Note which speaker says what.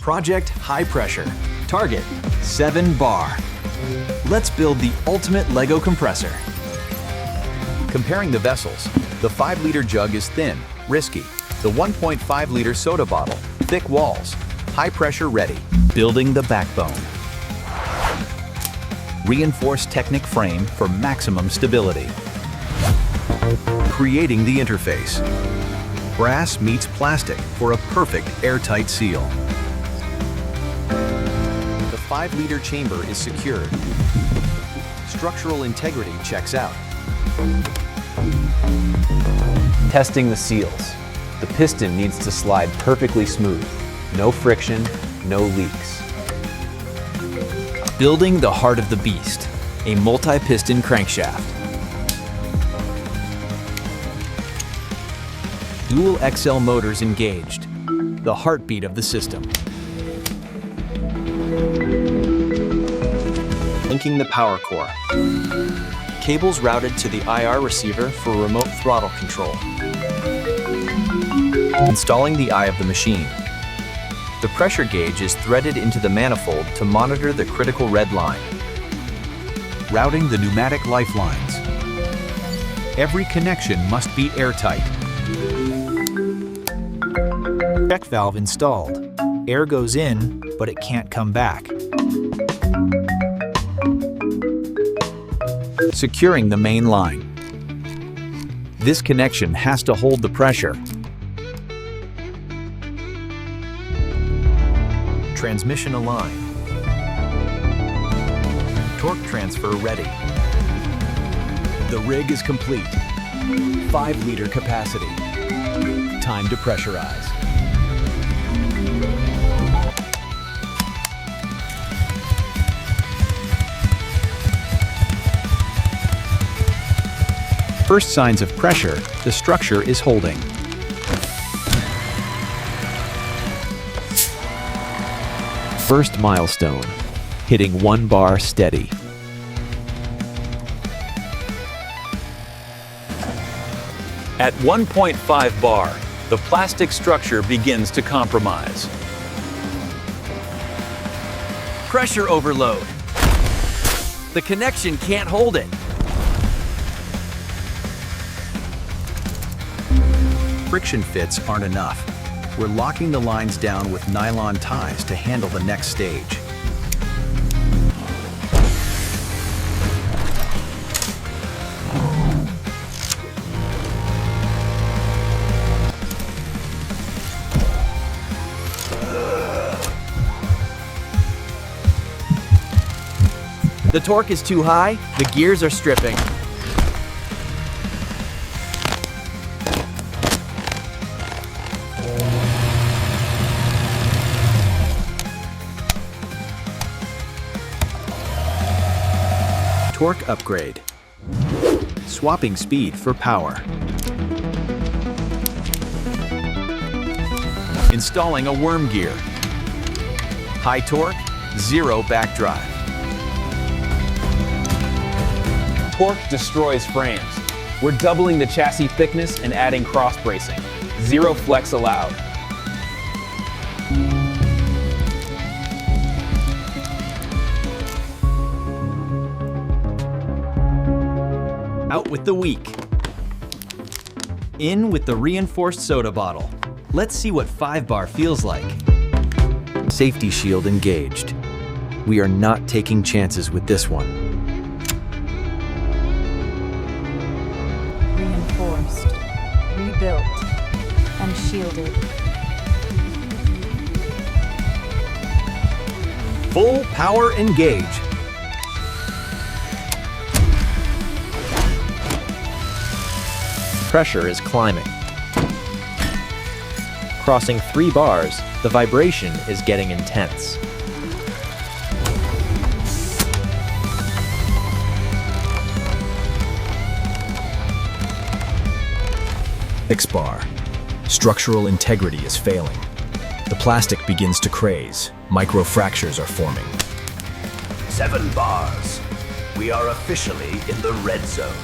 Speaker 1: Project High Pressure. Target, 7 bar. Let's build the ultimate Lego compressor. Comparing the vessels, the 5-liter jug is thin, risky. The 1.5-liter soda bottle, thick walls, high pressure ready. Building the backbone. Reinforced Technic frame for maximum stability. Creating the interface. Brass meets plastic for a perfect airtight seal. The 5-liter chamber is secured. Structural integrity checks out.
Speaker 2: Testing the seals. The piston needs to slide perfectly smooth. No friction, no leaks.
Speaker 1: Building the heart of the beast, a multi-piston crankshaft. Dual XL motors engaged, the heartbeat of the system. Linking the power core. Cables routed to the IR receiver for remote throttle control. Installing the eye of the machine. The pressure gauge is threaded into the manifold to monitor the critical red line. Routing the pneumatic lifelines. Every connection must be airtight. Check valve installed. Air goes in, but it can't come back. Securing the main line. This connection has to hold the pressure. Transmission aligned. Torque transfer ready. The rig is complete. 5-liter capacity. Time to pressurize. First signs of pressure, the structure is holding.
Speaker 2: First milestone, hitting 1 bar steady.
Speaker 1: At 1.5 bar, the plastic structure begins to compromise. Pressure overload. The connection can't hold it. Friction fits aren't enough. We're locking the lines down with nylon ties to handle the next stage. The torque is too high, the gears are stripping. Torque upgrade. Swapping speed for power. Installing a worm gear. High torque, 0 backdrive.
Speaker 2: Torque destroys frames. We're doubling the chassis thickness and adding cross bracing. 0 flex allowed.
Speaker 1: Out with the weak. In with the reinforced soda bottle. Let's see what 5 bar feels like. Safety shield engaged. We are not taking chances with this one.
Speaker 3: Reinforced, rebuilt, and shielded.
Speaker 1: Full power engage.
Speaker 4: Pressure is climbing. Crossing 3 bars, the vibration is getting intense.
Speaker 5: X-bar. Structural integrity is failing. The plastic begins to craze. Microfractures are forming.
Speaker 6: 7 bars. We are officially in the red zone.